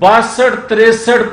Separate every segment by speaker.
Speaker 1: 62-63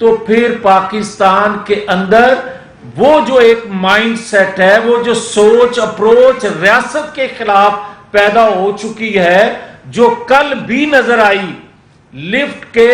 Speaker 1: تو پھر پاکستان کے اندر وہ جو ایک مائنڈ سیٹ ہے، وہ جو سوچ اپروچ ریاست کے خلاف پیدا ہو چکی ہے، جو کل بھی نظر آئی لفٹ کے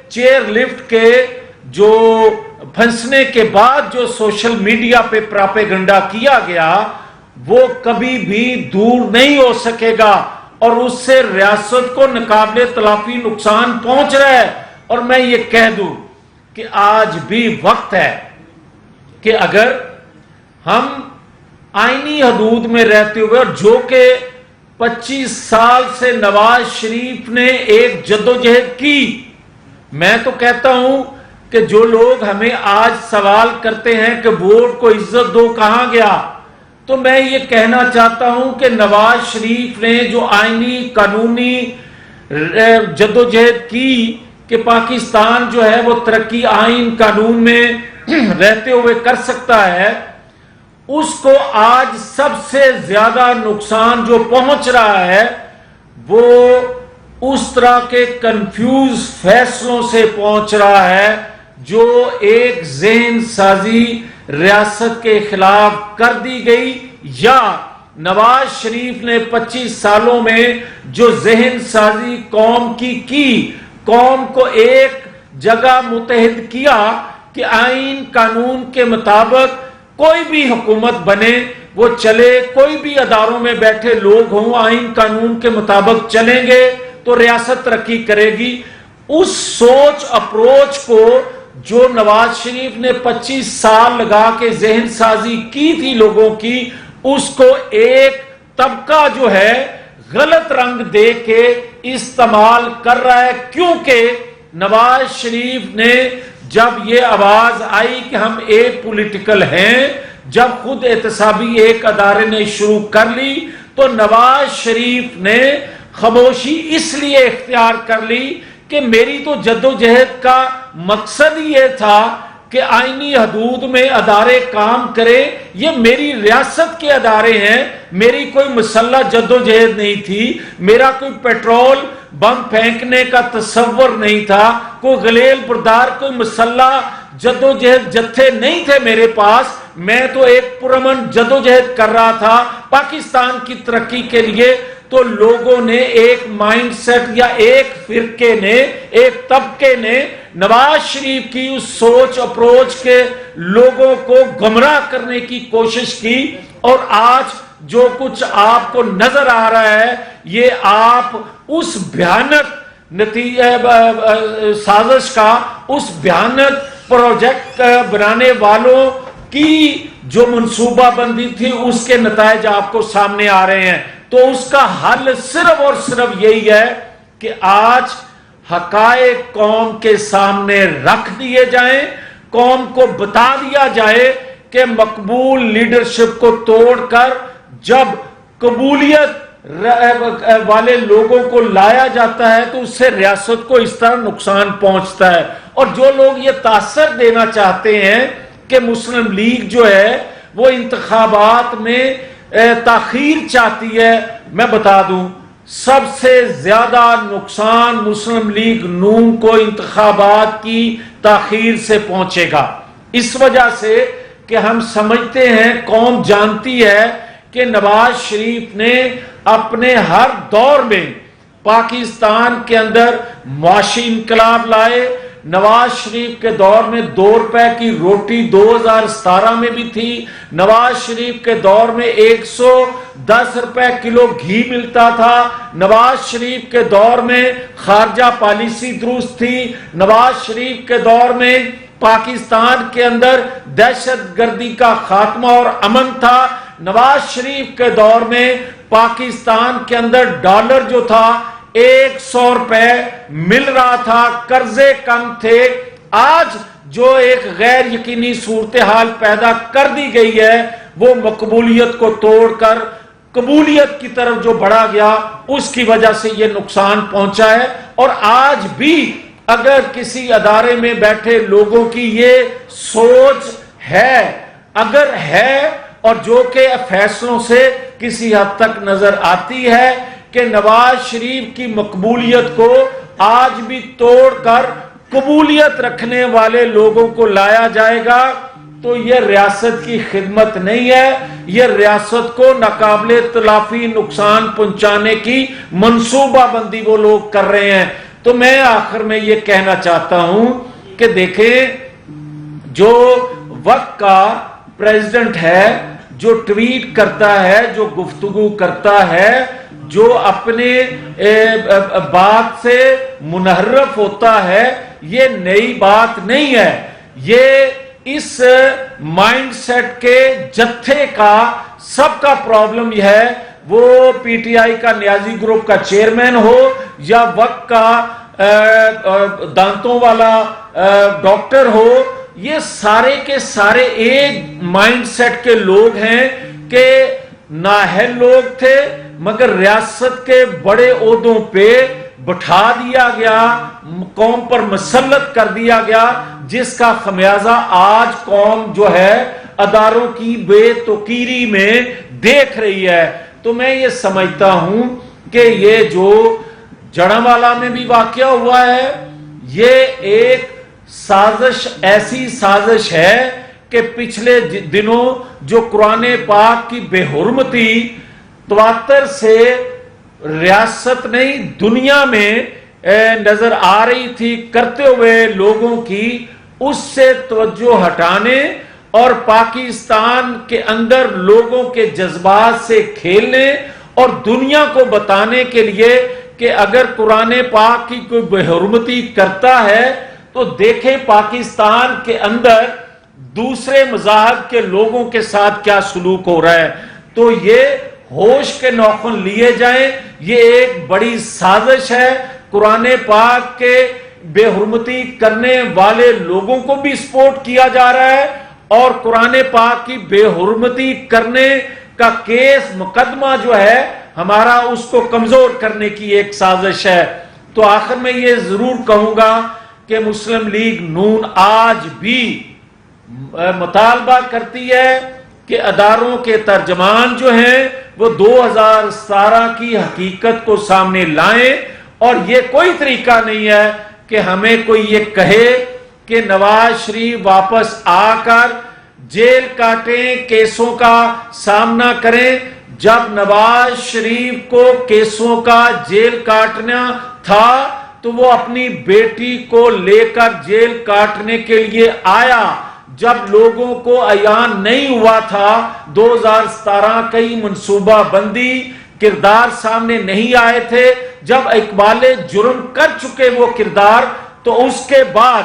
Speaker 1: چیئر لفٹ کے جو پھنسنے کے بعد جو سوشل میڈیا پہ پراپیگنڈا کیا گیا، وہ کبھی بھی دور نہیں ہو سکے گا اور اس سے ریاست کو ناقابل تلافی نقصان پہنچ رہا ہے۔ اور میں یہ کہہ دوں کہ آج بھی وقت ہے کہ اگر ہم آئینی حدود میں رہتے ہوئے، اور جو کہ 25 سال سے نواز شریف نے ایک جدوجہد کی، میں تو کہتا ہوں کہ جو لوگ ہمیں آج سوال کرتے ہیں کہ ووٹ کو عزت دو کہاں گیا، تو میں یہ کہنا چاہتا ہوں کہ نواز شریف نے جو آئینی قانونی جدوجہد کی کہ پاکستان جو ہے وہ ترقی آئین قانون میں رہتے ہوئے کر سکتا ہے، اس کو آج سب سے زیادہ نقصان جو پہنچ رہا ہے وہ اس طرح کے کنفیوز فیصلوں سے پہنچ رہا ہے جو ایک ذہن سازی ریاست کے خلاف کر دی گئی، یا نواز شریف نے 25 سالوں میں جو ذہن سازی قوم کی قوم کو ایک جگہ متحد کیا کہ آئین قانون کے مطابق کوئی بھی حکومت بنے وہ چلے، کوئی بھی اداروں میں بیٹھے لوگ ہوں آئین قانون کے مطابق چلیں گے تو ریاست ترقی کرے گی۔ اس سوچ اپروچ کو جو نواز شریف نے 25 سال لگا کے ذہن سازی کی تھی لوگوں کی، اس کو ایک طبقہ جو ہے غلط رنگ دے کے استعمال کر رہا ہے، کیونکہ نواز شریف نے جب یہ آواز آئی کہ ہم ایک پولیٹیکل ہیں، جب خود احتسابی ایک ادارے نے شروع کر لی، تو نواز شریف نے خاموشی اس لیے اختیار کر لی کہ میری تو جدوجہد کا مقصد ہی یہ تھا کہ آئینی حدود میں ادارے کام کرے، یہ میری ریاست کے ادارے ہیں، میری کوئی مسلح جدوجہد نہیں تھی، میرا کوئی پیٹرول بم پھینکنے کا تصور نہیں تھا، کوئی غلیل بردار کوئی مسلح جدوجہد جتھے نہیں تھے میرے پاس، میں تو ایک پرامن جدوجہد کر رہا تھا پاکستان کی ترقی کے لیے۔ تو لوگوں نے ایک مائنڈ سیٹ یا ایک فرقے نے، ایک طبقے نے نواز شریف کی اس سوچ اپروچ کے لوگوں کو گمراہ کرنے کی کوشش کی، اور آج جو کچھ آپ کو نظر آ رہا ہے یہ آپ اس بھیانک نتیجہ سازش کا، اس بھیانک پروجیکٹ بنانے والوں کی جو منصوبہ بندی تھی اس کے نتائج آپ کو سامنے آ رہے ہیں۔ تو اس کا حل صرف اور صرف یہی ہے کہ آج حقائق قوم کے سامنے رکھ دیے جائیں، قوم کو بتا دیا جائے کہ مقبول لیڈرشپ کو توڑ کر جب قبولیت والے لوگوں کو لایا جاتا ہے تو اس سے ریاست کو اس طرح نقصان پہنچتا ہے۔ اور جو لوگ یہ تاثر دینا چاہتے ہیں کہ مسلم لیگ جو ہے وہ انتخابات میں تاخیر چاہتی ہے، میں بتا دوں سب سے زیادہ نقصان مسلم لیگ نون کو انتخابات کی تاخیر سے پہنچے گا، اس وجہ سے کہ ہم سمجھتے ہیں، قوم جانتی ہے کہ نواز شریف نے اپنے ہر دور میں پاکستان کے اندر معاشی انقلاب لائے۔ نواز شریف کے دور میں 2 روپے کی روٹی 2017 میں بھی تھی، نواز شریف کے دور میں 110 روپے کلو گھی ملتا تھا، نواز شریف کے دور میں خارجہ پالیسی درست تھی، نواز شریف کے دور میں پاکستان کے اندر دہشت گردی کا خاتمہ اور امن تھا، نواز شریف کے دور میں پاکستان کے اندر ڈالر جو تھا 100 روپے مل رہا تھا، قرضے کم تھے۔ آج جو ایک غیر یقینی صورتحال پیدا کر دی گئی ہے وہ مقبولیت کو توڑ کر قبولیت کی طرف جو بڑھا گیا اس کی وجہ سے یہ نقصان پہنچا ہے۔ اور آج بھی اگر کسی ادارے میں بیٹھے لوگوں کی یہ سوچ ہے، اگر ہے، اور جو کہ فیصلوں سے کسی حد تک نظر آتی ہے کہ نواز شریف کی مقبولیت کو آج بھی توڑ کر قبولیت رکھنے والے لوگوں کو لایا جائے گا تو یہ ریاست کی خدمت نہیں ہے، یہ ریاست کو ناقابل تلافی نقصان پہنچانے کی منصوبہ بندی وہ لوگ کر رہے ہیں۔ تو میں آخر میں یہ کہنا چاہتا ہوں کہ دیکھیں، جو وقت کا پریزیڈنٹ ہے، جو ٹویٹ کرتا ہے، جو گفتگو کرتا ہے، جو اپنے بات سے منحرف ہوتا ہے، یہ نئی بات نہیں ہے، یہ اس مائنڈ سیٹ کے جتھے کا سب کا پرابلم یہ ہے، وہ پی ٹی آئی کا نیازی گروپ کا چیئرمین ہو یا وقت کا دانتوں والا ڈاکٹر ہو، یہ سارے کے سارے ایک مائنڈ سیٹ کے لوگ ہیں کہ نااہل لوگ تھے مگر ریاست کے بڑے عہدوں پہ بٹھا دیا گیا، قوم پر مسلط کر دیا گیا، جس کا خمیازہ آج قوم جو ہے اداروں کی بے توقیری میں دیکھ رہی ہے۔ تو میں یہ سمجھتا ہوں کہ یہ جو جڑاوالا میں بھی واقعہ ہوا ہے، یہ ایک سازش، ایسی سازش ہے کہ پچھلے دنوں جو قرآن پاک کی بے حرمتی تواتر سے ریاست نہیں دنیا میں نظر آ رہی تھی کرتے ہوئے لوگوں کی، اس سے توجہ ہٹانے اور پاکستان کے اندر لوگوں کے جذبات سے کھیلنے اور دنیا کو بتانے کے لیے کہ اگر قرآن پاک کی کوئی بے حرمتی کرتا ہے تو دیکھیں پاکستان کے اندر دوسرے مذاہب کے لوگوں کے ساتھ کیا سلوک ہو رہا ہے۔ تو یہ ہوش کے ناخن لیے جائیں، یہ ایک بڑی سازش ہے، قرآن پاک کے بے حرمتی کرنے والے لوگوں کو بھی سپورٹ کیا جا رہا ہے اور قرآن پاک کی بے حرمتی کرنے کا کیس مقدمہ جو ہے ہمارا، اس کو کمزور کرنے کی ایک سازش ہے۔ تو آخر میں یہ ضرور کہوں گا کہ مسلم لیگ نون آج بھی مطالبہ کرتی ہے کہ اداروں کے ترجمان جو ہیں وہ 2017 کی حقیقت کو سامنے لائیں، اور یہ کوئی طریقہ نہیں ہے کہ ہمیں کوئی یہ کہے کہ نواز شریف واپس آ کر جیل کاٹیں، کیسوں کا سامنا کریں۔ جب نواز شریف کو کیسوں کا جیل کاٹنا تھا تو وہ اپنی بیٹی کو لے کر جیل کاٹنے کے لیے آیا، جب لوگوں کو عیان نہیں ہوا تھا 2017 کئی منصوبہ بندی کردار سامنے نہیں آئے تھے، جب اقبال جرم کر چکے وہ کردار، تو اس کے بعد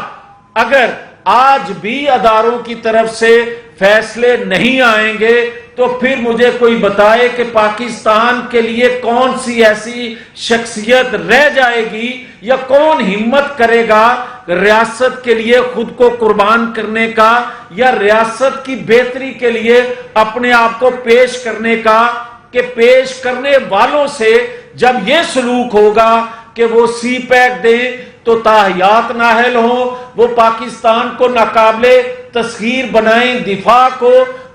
Speaker 1: اگر آج بھی اداروں کی طرف سے فیصلے نہیں آئیں گے تو پھر مجھے کوئی بتائے کہ پاکستان کے لیے کون سی ایسی شخصیت رہ جائے گی یا کون ہمت کرے گا ریاست کے لیے خود کو قربان کرنے کا یا ریاست کی بہتری کے لیے اپنے آپ کو پیش کرنے کا، کہ پیش کرنے والوں سے جب یہ سلوک ہوگا کہ وہ سی پیک دیں تو تاحیات نااہل ہوں، وہ پاکستان کو ناقابل تسخیر بنائیں دفاع کو،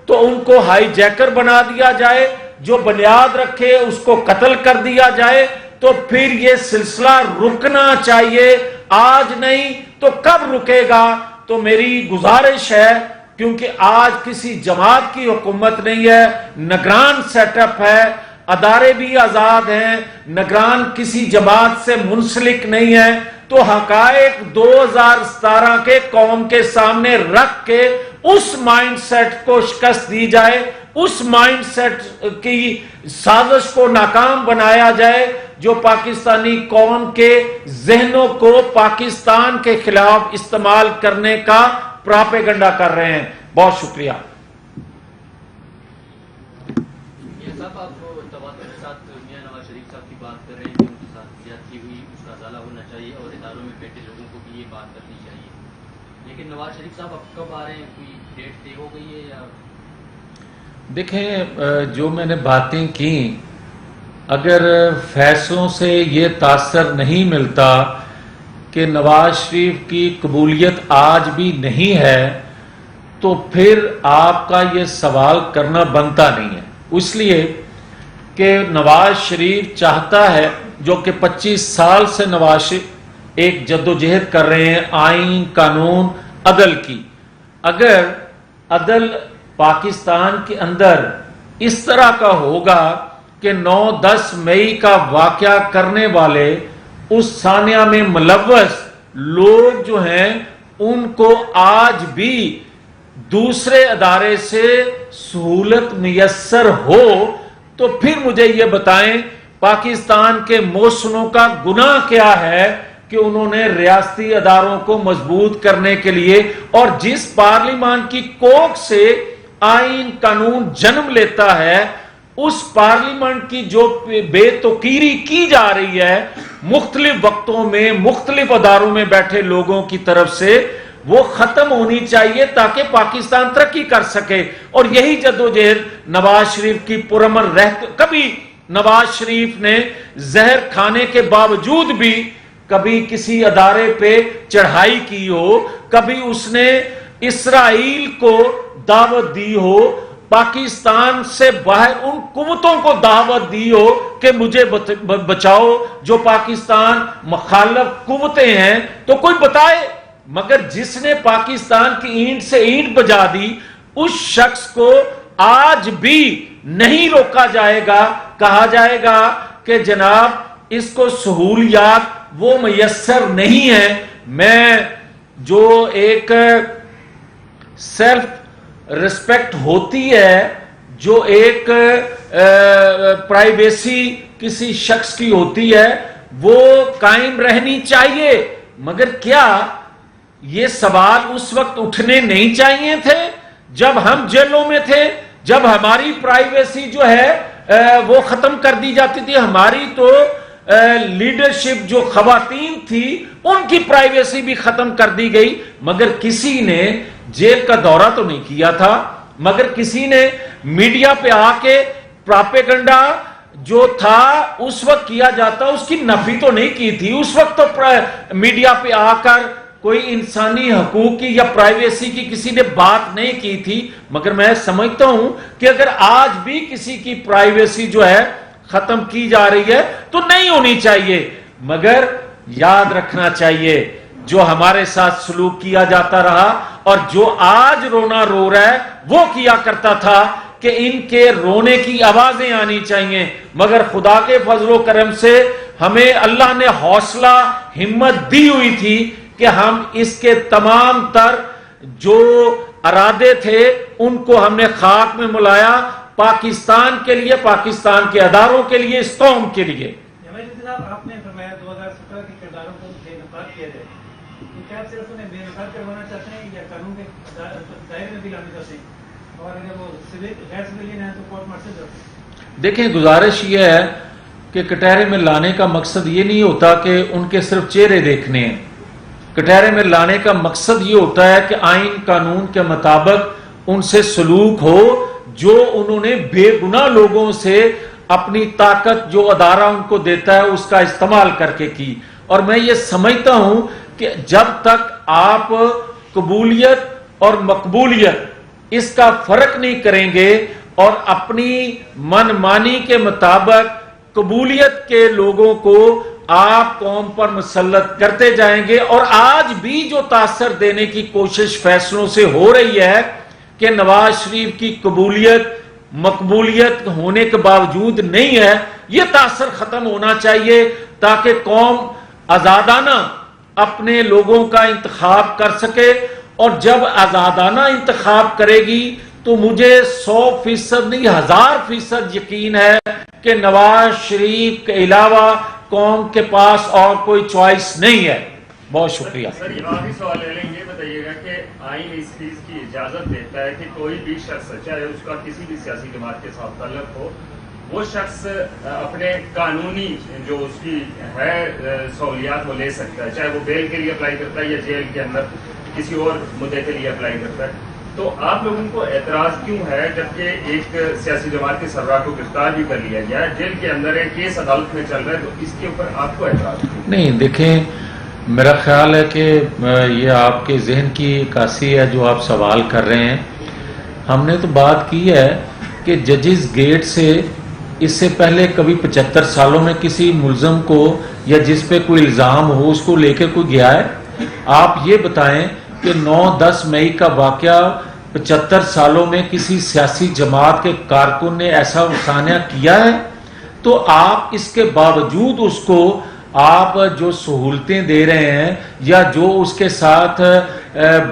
Speaker 1: تو ان کو ہائی جیکر بنا دیا جائے، جو بنیاد رکھے اس کو قتل کر دیا جائے، تو پھر یہ سلسلہ رکنا چاہیے، آج نہیں تو کب رکے گا؟ تو میری گزارش ہے، کیونکہ آج کسی جماعت کی حکومت نہیں ہے، نگران سیٹ اپ ہے، ادارے بھی آزاد ہیں، نگران کسی جماعت سے منسلک نہیں ہے، تو حقائق 2017 کے قوم کے سامنے رکھ کے اس مائنڈ سیٹ کو شکست دی جائے، اس مائنڈ سیٹ کی سازش کو ناکام بنایا جائے جو پاکستانی قوم کے ذہنوں کو پاکستان کے خلاف استعمال کرنے کا پراپیگنڈا کر رہے ہیں۔ بہت شکریہ۔
Speaker 2: نواز شریف صاحب اب کب آ رہے ہیں؟ کوئی ڈیٹ طے ہو گئی ہے یا؟
Speaker 1: دیکھیں، جو میں نے باتیں کی، اگر فیصلوں سے یہ تاثر نہیں ملتا کہ نواز شریف کی قبولیت آج بھی نہیں ہے تو پھر آپ کا یہ سوال کرنا بنتا نہیں ہے، اس لیے کہ نواز شریف چاہتا ہے، جو کہ 25 سال سے نواز شریف ایک جدوجہد کر رہے ہیں آئین قانون عدل کی. اگر عدل پاکستان کے اندر اس طرح کا ہوگا کہ 9-10 مئی کا واقعہ کرنے والے اس ثانیہ میں ملوث لوگ جو ہیں ان کو آج بھی دوسرے ادارے سے سہولت میسر ہو تو پھر مجھے یہ بتائیں پاکستان کے محسنوں کا گناہ کیا ہے کہ انہوں نے ریاستی اداروں کو مضبوط کرنے کے لیے اور جس پارلیمان کی کوکھ سے آئین قانون جنم لیتا ہے اس پارلیمنٹ کی جو بے توقیری کی جا رہی ہے مختلف وقتوں میں مختلف اداروں میں بیٹھے لوگوں کی طرف سے وہ ختم ہونی چاہیے تاکہ پاکستان ترقی کر سکے. اور یہی جدوجہد نواز شریف کی پرامن کبھی نواز شریف نے زہر کھانے کے باوجود بھی کبھی کسی ادارے پہ چڑھائی کی ہو, کبھی اس نے اسرائیل کو دعوت دی ہو, پاکستان سے باہر ان قوتوں کو دعوت دی ہو کہ مجھے بچاؤ جو پاکستان مخالف قوتیں ہیں, تو کوئی بتائے. مگر جس نے پاکستان کی اینٹ سے اینٹ بجا دی اس شخص کو آج بھی نہیں روکا جائے گا. کہا جائے گا کہ جناب اس کو سہولیات وہ میسر نہیں ہے. میں جو ایک سیلف رسپیکٹ ہوتی ہے, جو ایک پرائیویسی کسی شخص کی ہوتی ہے, وہ قائم رہنی چاہیے. مگر کیا یہ سوال اس وقت اٹھنے نہیں چاہیے تھے جب ہم جیلوں میں تھے, جب ہماری پرائیویسی جو ہے وہ ختم کر دی جاتی تھی. ہماری تو لیڈرشپ جو خواتین تھی ان کی پرائیویسی بھی ختم کر دی گئی. مگر کسی نے جیل کا دورہ تو نہیں کیا تھا, مگر کسی نے میڈیا پہ آ کے پراپیگنڈا جو تھا اس وقت کیا جاتا اس کی نفی تو نہیں کی تھی. اس وقت تو میڈیا پہ آ کر کوئی انسانی حقوق کی یا پرائیویسی کی کسی نے بات نہیں کی تھی. مگر میں سمجھتا ہوں کہ اگر آج بھی کسی کی پرائیویسی جو ہے ختم کی جا رہی ہے تو نہیں ہونی چاہیے. مگر یاد رکھنا چاہیے جو ہمارے ساتھ سلوک کیا جاتا رہا اور جو آج رونا رو رہا ہے وہ کیا کرتا تھا کہ ان کے رونے کی آوازیں آنی چاہیے. مگر خدا کے فضل و کرم سے ہمیں اللہ نے حوصلہ ہمت دی ہوئی تھی کہ ہم اس کے تمام تر جو ارادے تھے ان کو ہم نے خاک میں ملایا پاکستان کے لیے, پاکستان کے اداروں کے لیے, اس قوم کے لیے.
Speaker 3: آپ نے فرمایا 2017 کے کرداروں کو بے نقاب کیا جائے, کیا آپ صرف انہیں بے نقاب کروانا چاہتے ہیں یا قانون کے دائرے میں بھی لانا چاہتے ہیں, اور اگر وہ غیر سویلین ہیں تو کورٹ مارشل کرتے ہیں؟
Speaker 1: دیکھیں گزارش یہ ہے کہ کٹہرے میں لانے کا مقصد یہ نہیں ہوتا کہ ان کے صرف چہرے دیکھنے ہیں. کٹہرے میں لانے کا مقصد یہ ہوتا ہے کہ آئین قانون کے مطابق ان سے سلوک ہو جو انہوں نے بے گناہ لوگوں سے اپنی طاقت جو ادارہ ان کو دیتا ہے اس کا استعمال کر کے کی. اور میں یہ سمجھتا ہوں کہ جب تک آپ قبولیت اور مقبولیت اس کا فرق نہیں کریں گے اور اپنی من مانی کے مطابق قبولیت کے لوگوں کو آپ قوم پر مسلط کرتے جائیں گے, اور آج بھی جو تاثر دینے کی کوشش فیصلوں سے ہو رہی ہے کہ نواز شریف کی قبولیت مقبولیت ہونے کے باوجود نہیں ہے, یہ تاثر ختم ہونا چاہیے تاکہ قوم آزادانہ اپنے لوگوں کا انتخاب کر سکے. اور جب آزادانہ انتخاب کرے گی تو مجھے 100% نہیں 1000% یقین ہے کہ نواز شریف کے علاوہ قوم کے پاس اور کوئی چوائس نہیں ہے. بہت شکریہ.
Speaker 4: سر یہ آخری سوال لے لیں, یہ بتائیے گا کہ آئین اس چیز کی اجازت دیتا ہے کہ کوئی بھی شخص چاہے اس کا کسی بھی سیاسی جماعت کے ساتھ تعلق ہو, وہ شخص اپنے قانونی جو اس کی ہے سہولیات وہ لے سکتا ہے, چاہے وہ بیل کے لیے اپلائی کرتا ہے یا جیل کے اندر کسی اور مدعے کے لیے اپلائی کرتا ہے. تو آپ لوگوں کو اعتراض کیوں ہے جبکہ ایک سیاسی جماعت کے سربراہ کو گرفتار بھی کر لیا گیا ہے, جیل کے اندر ہے, کیس عدالت میں چل رہا ہے, تو اس کے اوپر آپ کو اعتراض کیوں؟
Speaker 1: نہیں دیکھیں, میرا خیال ہے کہ یہ آپ کے ذہن کی عکاسی ہے جو آپ سوال کر رہے ہیں. ہم نے تو بات کی ہے کہ ججز گیٹ سے اس سے پہلے کبھی 75 سالوں میں کسی ملزم کو یا جس پہ کوئی الزام ہو اس کو لے کے کوئی گیا ہے؟ آپ یہ بتائیں کہ 9-10 مئی کا واقعہ 75 سالوں میں کسی سیاسی جماعت کے کارکن نے ایسا افسانہ کیا ہے؟ تو آپ اس کے باوجود اس کو آپ جو سہولتیں دے رہے ہیں یا جو اس کے ساتھ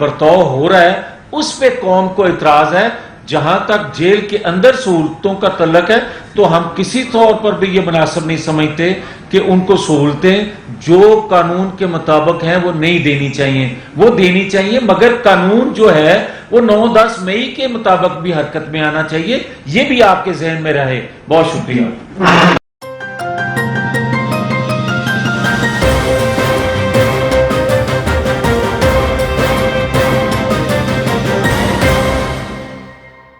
Speaker 1: برتاؤ ہو رہا ہے اس پہ قوم کو اعتراض ہے. جہاں تک جیل کے اندر سہولتوں کا تعلق ہے تو ہم کسی طور پر بھی یہ مناسب نہیں سمجھتے کہ ان کو سہولتیں جو قانون کے مطابق ہیں وہ نہیں دینی چاہیے، وہ دینی چاہیے، مگر قانون جو ہے وہ 9-10 مئی کے مطابق بھی حرکت میں آنا چاہیے. یہ بھی آپ کے ذہن میں رہے. بہت شکریہ.